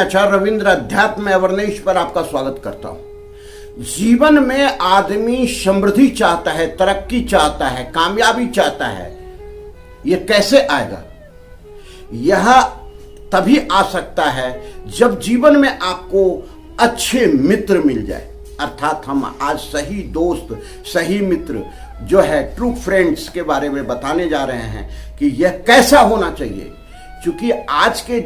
आचार्य रविंद्र अध्यात्म अवरनेश पर आपका स्वागत करता हूं। जीवन में आदमी समृद्धि चाहता है, तरक्की चाहता है, कामयाबी चाहता है। यह कैसे आएगा? यह तभी आ सकता है जब जीवन में आपको अच्छे मित्र मिल जाए। अर्थात हम आज सही दोस्त, सही मित्र जो है ट्रू फ्रेंड्स के बारे में बताने जा रहे हैं कि यह कैसा होना चाहिए। क्योंकि आज के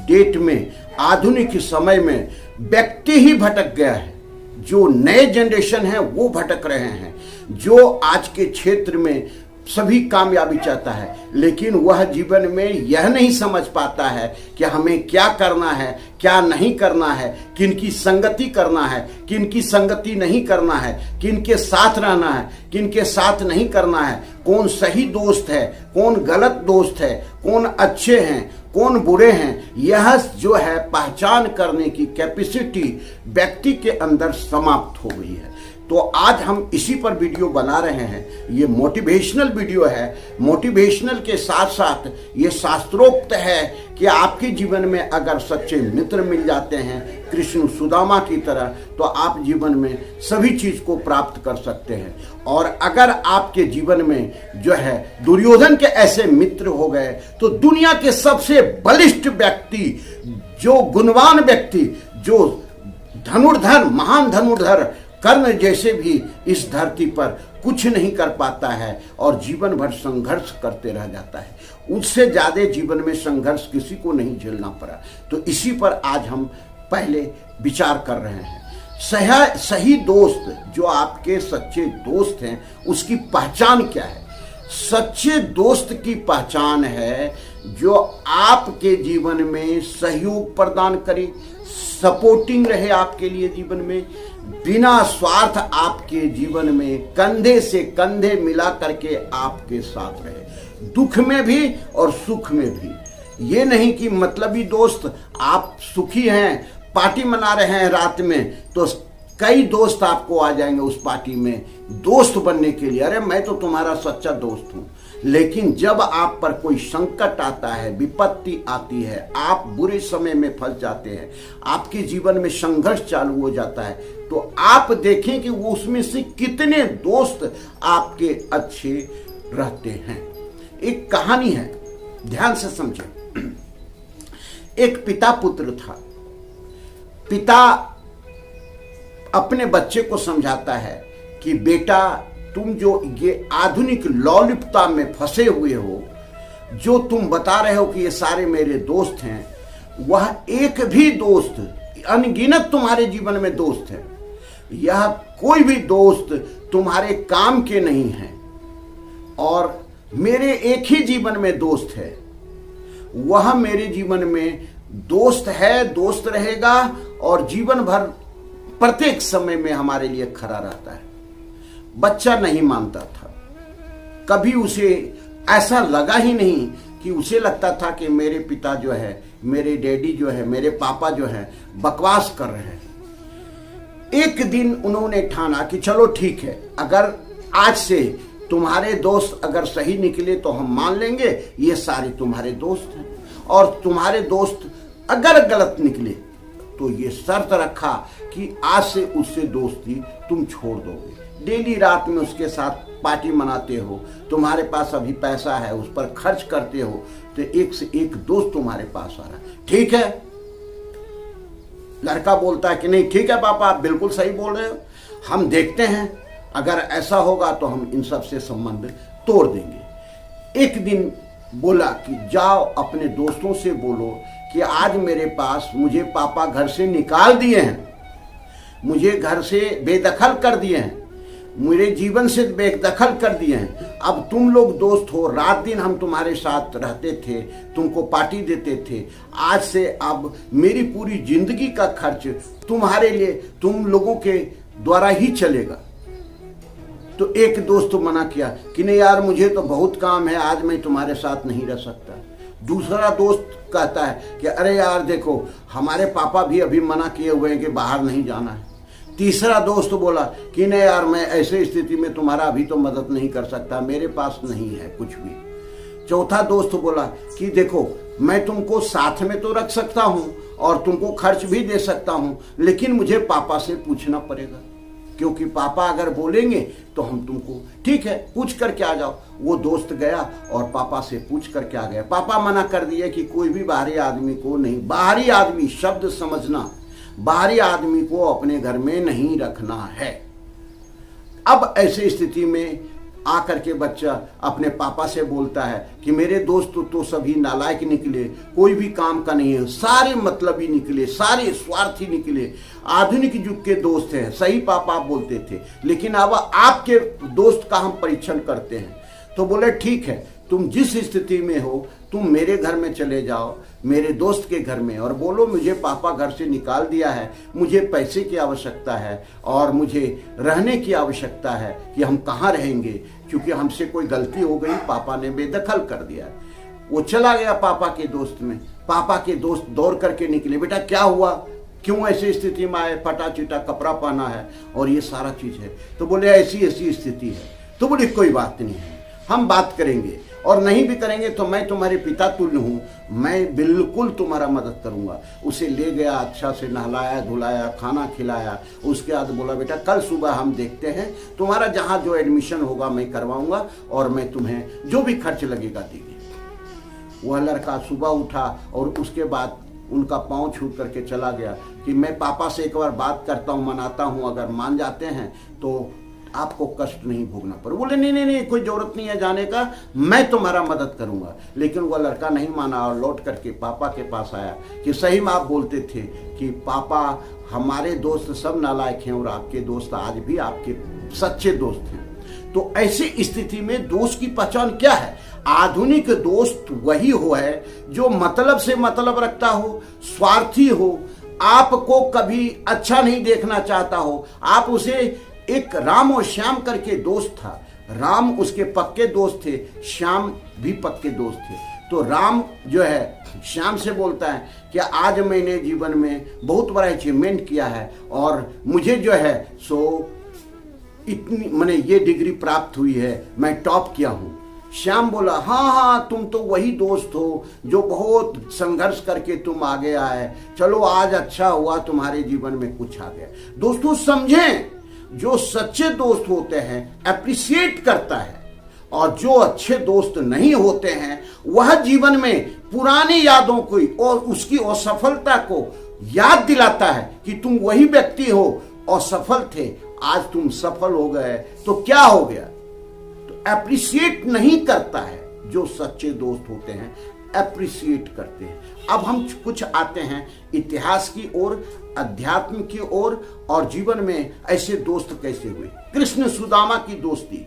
डेट में, आधुनिक समय में व्यक्ति ही भटक गया है। जो नए जनरेशन है वो भटक रहे हैं। जो आज के क्षेत्र में सभी कामयाबी चाहता है, लेकिन वह जीवन में यह नहीं समझ पाता है कि हमें क्या करना है, क्या नहीं करना है, किनकी संगति करना है, किनकी संगति नहीं करना है, किनके साथ रहना है, किनके साथ नहीं करना है, कौन सही दोस्त है, कौन गलत दोस्त है, कौन अच्छे हैं, कौन बुरे हैं। यह जो है पहचान करने की कैपेसिटी व्यक्ति के अंदर समाप्त हो गई है। तो आज हम इसी पर वीडियो बना रहे हैं। ये मोटिवेशनल वीडियो है। मोटिवेशनल के साथ साथ ये शास्त्रोक्त है कि आपके जीवन में अगर सच्चे मित्र मिल जाते हैं कृष्ण सुदामा की तरह, तो आप जीवन में सभी चीज को प्राप्त कर सकते हैं। और अगर आपके जीवन में जो है दुर्योधन के ऐसे मित्र हो गए, तो दुनिया के सबसे बलिष्ठ व्यक्ति, जो गुणवान व्यक्ति, जो धनुर्धर, महान धनुर्धर कर्ण जैसे भी इस धरती पर कुछ नहीं कर पाता है और जीवन भर संघर्ष करते रह जाता है। उससे ज्यादा जीवन में संघर्ष किसी को नहीं झेलना पड़ा। तो इसी पर आज हम पहले विचार कर रहे हैं। सही दोस्त, जो आपके सच्चे दोस्त हैं, उसकी पहचान क्या है? सच्चे दोस्त की पहचान है जो आपके जीवन में सहयोग प्रदान करे, सपोर्टिंग रहे आपके लिए जीवन में, बिना स्वार्थ आपके जीवन में कंधे से कंधे मिला करके आपके साथ रहे, दुख में भी और सुख में भी। ये नहीं कि मतलबी दोस्त, आप सुखी हैं, पार्टी मना रहे हैं रात में, तो कई दोस्त आपको आ जाएंगे उस पार्टी में दोस्त बनने के लिए। अरे मैं तो तुम्हारा सच्चा दोस्त हूं। लेकिन जब आप पर कोई संकट आता है, विपत्ति आती है, आप बुरे समय में फंस जाते हैं, आपके जीवन में संघर्ष चालू हो जाता है, तो आप देखें कि वो उसमें से कितने दोस्त आपके अच्छे रहते हैं। एक कहानी है, ध्यान से समझें। एक पिता पुत्र था। पिता अपने बच्चे को समझाता है कि बेटा, तुम जो ये आधुनिक लौलिपता में फंसे हुए हो, जो तुम बता रहे हो कि ये सारे मेरे दोस्त हैं, वह एक भी दोस्त, अनगिनत तुम्हारे जीवन में दोस्त है, यह कोई भी दोस्त तुम्हारे काम के नहीं है। और मेरे एक ही जीवन में दोस्त है, वह मेरे जीवन में दोस्त है, दोस्त रहेगा और जीवन भर प्रत्येक समय में हमारे लिए खड़ा रहता है। बच्चा नहीं मानता था। कभी उसे ऐसा लगा ही नहीं कि उसे लगता था कि मेरे पिता जो है, मेरे डैडी जो है, मेरे पापा जो है बकवास कर रहे हैं। एक दिन उन्होंने ठाना कि चलो ठीक है, अगर आज से तुम्हारे दोस्त अगर सही निकले तो हम मान लेंगे ये सारे तुम्हारे दोस्त हैं, और तुम्हारे दोस्त अगर गलत निकले तो ये शर्त रखा कि आज से उससे दोस्ती तुम छोड़ दोगे। डेली रात में उसके साथ पार्टी मनाते हो, तुम्हारे पास अभी पैसा है, उस पर खर्च करते हो, तो एक से एक दोस्त तुम्हारे पास आ रहा है। ठीक है, लड़का बोलता है कि नहीं ठीक है पापा, आप बिल्कुल सही बोल रहे हो, हम देखते हैं, अगर ऐसा होगा तो हम इन सब से संबंध तोड़ देंगे। एक दिन बोला कि जाओ अपने दोस्तों से बोलो कि आज मेरे पास, मुझे पापा घर से निकाल दिए हैं, मुझे घर से बेदखल कर दिए हैं, मेरे जीवन से बेदखल कर दिए हैं। अब तुम लोग दोस्त हो, रात दिन हम तुम्हारे साथ रहते थे, तुमको पार्टी देते थे, आज से अब मेरी पूरी जिंदगी का खर्च तुम्हारे लिए, तुम लोगों के द्वारा ही चलेगा। तो एक दोस्त मना किया कि नहीं यार, मुझे तो बहुत काम है, आज मैं तुम्हारे साथ नहीं रह सकता। दूसरा दोस्त कहता है कि अरे यार देखो, हमारे पापा भी अभी मना किए हुए हैं कि बाहर नहीं जाना है। तीसरा दोस्त बोला कि नहीं यार, मैं ऐसे स्थिति में तुम्हारा अभी तो मदद नहीं कर सकता, मेरे पास नहीं है कुछ भी। चौथा दोस्त बोला कि देखो, मैं तुमको साथ में तो रख सकता हूँ और तुमको खर्च भी दे सकता हूं, लेकिन मुझे पापा से पूछना पड़ेगा, क्योंकि पापा अगर बोलेंगे तो हम तुमको ठीक है पूछ करके आ जाओ। वो दोस्त गया और पापा से पूछ करके आ गया। पापा मना कर दिए कि कोई भी बाहरी आदमी को नहीं, बाहरी आदमी शब्द समझना, बाहरी आदमी को अपने घर में नहीं रखना है। अब ऐसी स्थिति में आकर के बच्चा अपने पापा से बोलता है कि मेरे दोस्त तो सभी नालायक निकले, कोई भी काम का नहीं है, सारे मतलबी निकले, सारे स्वार्थी निकले, आधुनिक युग के दोस्त हैं। सही पापा आप बोलते थे, लेकिन अब आपके दोस्त का हम परीक्षण करते हैं। तो बोले ठीक है, तुम जिस स्थिति में हो तुम मेरे घर में चले जाओ, मेरे दोस्त के घर में, और बोलो मुझे पापा घर से निकाल दिया है, मुझे पैसे की आवश्यकता है और मुझे रहने की आवश्यकता है कि हम कहाँ रहेंगे, क्योंकि हमसे कोई गलती हो गई, पापा ने बेदखल कर दिया। वो चला गया पापा के दोस्त में। पापा के दोस्त दौड़ करके निकले, बेटा क्या हुआ, क्यों ऐसी स्थिति में आए, फटा चिटा कपड़ा पहना है और ये सारा चीज है। तो बोले ऐसी ऐसी स्थिति है। तो बोले कोई बात नहीं है, हम बात करेंगे, और नहीं भी करेंगे तो मैं तुम्हारे पिता तुल्य हूं, मैं बिल्कुल तुम्हारा मदद करूंगा। उसे ले गया, अच्छा से नहलाया धुलाया, खाना खिलाया। उसके बाद बोला बेटा कल सुबह हम देखते हैं, तुम्हारा जहां जो एडमिशन होगा मैं करवाऊंगा और मैं तुम्हें जो भी खर्च लगेगा देंगे। वह लड़का सुबह उठा और उसके बाद उनका पांव छू करके चला गया कि मैं पापा से एक बार बात करता हूं, मनाता हूं, अगर मान जाते हैं तो आपको कष्ट नहीं भोगना पड़े। बोले नहीं नहीं नहीं, कोई जरूरत नहीं है जाने का, मैं तुम्हारा मदद करूंगा। लेकिन वह लड़का नहीं माना और लौट करके पापा के पास आया कि सही में आप बोलते थे कि पापा हमारे दोस्त सब नालायक हैं और आपके दोस्त आज भी आपके सच्चे दोस्त हैं। तो ऐसी स्थिति में दोस्त की पहचान क्या है? आधुनिक दोस्त वही हो है जो मतलब से मतलब रखता हो, स्वार्थी हो, आपको कभी अच्छा नहीं देखना चाहता हो। आप उसे एक राम और श्याम करके दोस्त था, राम उसके पक्के दोस्त थे, श्याम भी पक्के दोस्त थे। तो राम जो है श्याम से बोलता है कि आज मैंने जीवन में बहुत बड़ा अचीवमेंट किया है और मुझे जो है सो इतनी मैंने ये डिग्री प्राप्त हुई है, मैं टॉप किया हूँ। श्याम बोला हाँ हाँ तुम तो वही दोस्त हो जो बहुत संघर्ष करके तुम आगे आए, चलो आज अच्छा हुआ तुम्हारे जीवन में कुछ आ गया। दोस्तों समझें, जो सच्चे दोस्त होते हैं एप्रिशिएट करता है, और जो अच्छे दोस्त नहीं होते हैं वह जीवन में पुरानी यादों को और उसकी असफलता को याद दिलाता है कि तुम वही व्यक्ति हो, असफल थे, आज तुम सफल हो गए तो क्या हो गया। तो एप्रिशिएट नहीं करता है। जो सच्चे दोस्त होते हैं एप्रिशिएट करते हैं। अब हम कुछ आते हैं इतिहास की ओर, अध्यात्म की ओर, और जीवन में ऐसे दोस्त कैसे हुए। कृष्ण सुदामा की दोस्ती,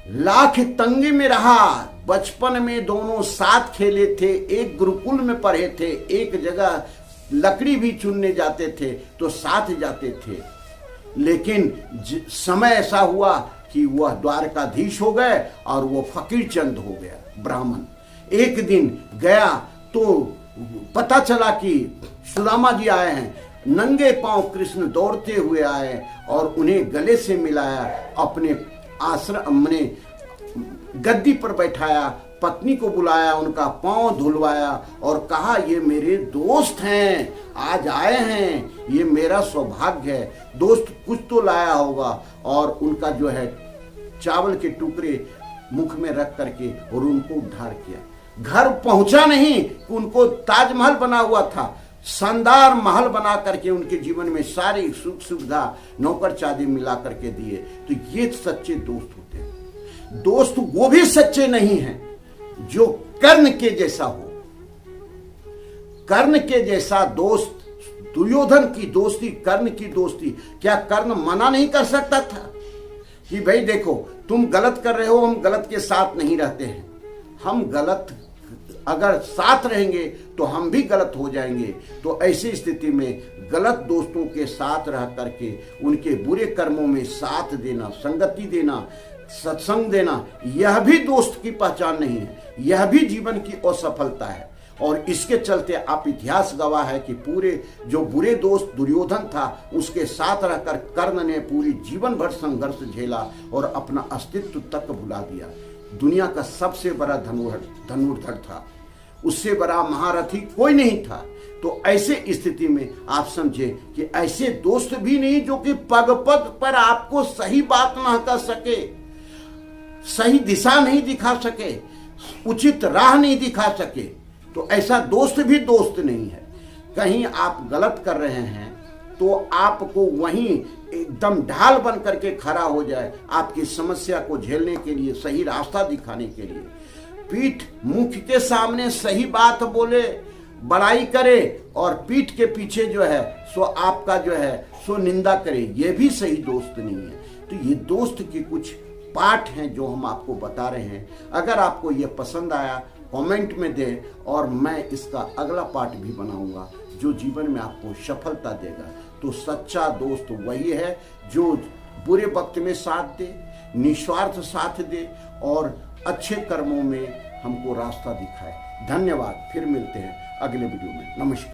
लाख तंगे में रहा, बचपन में दोनों साथ खेले थे, एक गुरुकुल में पढ़े थे, एक जगह लकड़ी भी चुनने जाते थे तो साथ जाते थे। लेकिन समय ऐसा हुआ कि वह द्वारकाधीश हो गए और वो फकीर चंद हो गया ब्राह्मण। एक दिन गया तो पता चला कि सुदामा जी आए हैं, नंगे पांव कृष्ण दौड़ते हुए आए और उन्हें गले से मिलाया, अपने आश्रम में गद्दी पर बैठाया, पत्नी को बुलाया, उनका पांव धुलवाया और कहा ये मेरे दोस्त हैं, आज आए हैं, ये मेरा सौभाग्य है, दोस्त कुछ तो लाया होगा। और उनका जो है चावल के टुकड़े मुख में रख करके और उनको उद्धार किया। घर पहुंचा नहीं कि उनको ताजमहल बना हुआ था, शानदार महल बना करके उनके जीवन में सारी सुख सुविधा नौकर चादी मिला करके दिए। तो ये सच्चे दोस्त होते हैं। दोस्त वो भी सच्चे नहीं हैं जो कर्ण के जैसा हो। कर्ण के जैसा दोस्त, दुर्योधन की दोस्ती, कर्ण की दोस्ती, क्या कर्ण मना नहीं कर सकता था कि भाई देखो तुम गलत कर रहे हो, हम गलत के साथ नहीं रहते हैं, हम गलत अगर साथ रहेंगे तो हम भी गलत हो जाएंगे। तो ऐसी स्थिति में गलत दोस्तों के साथ रह करके उनके बुरे कर्मों में साथ देना, संगति देना, सत्संग देना, यह भी दोस्त की पहचान नहीं है, यह भी जीवन की असफलता है। और इसके चलते आप इतिहास गवाह है कि पूरे जो बुरे दोस्त दुर्योधन था उसके साथ रहकर कर्ण ने पूरी जीवन भर संघर्ष झेला और अपना अस्तित्व तक भुला दिया। दुनिया का सबसे बड़ा धनुर्धर था, उससे बड़ा महारथी कोई नहीं था। तो ऐसे स्थिति में आप समझे कि ऐसे दोस्त भी नहीं जो कि पग पग पर आपको सही बात ना कह सके, सही दिशा नहीं दिखा सके, उचित राह नहीं दिखा सके, तो ऐसा दोस्त भी दोस्त नहीं है। कहीं आप गलत कर रहे हैं तो आपको वहीं एकदम ढाल बन करके खड़ा हो जाए, आपकी समस्या को झेलने के लिए, सही रास्ता दिखाने के लिए। पीठ मुख के सामने सही बात बोले, बड़ाई करे, और पीठ के पीछे जो है सो आपका जो है सो निंदा करे, ये भी सही दोस्त नहीं है। तो ये दोस्त के कुछ पाठ हैं जो हम आपको बता रहे हैं। अगर आपको ये पसंद आया कमेंट में दें, और मैं इसका अगला पार्ट भी बनाऊंगा जो जीवन में आपको सफलता देगा। तो सच्चा दोस्त वही है जो बुरे वक्त में साथ दे, निस्वार्थ साथ दे, और अच्छे कर्मों में हमको रास्ता दिखाए। धन्यवाद। फिर मिलते हैं अगले वीडियो में। नमस्कार।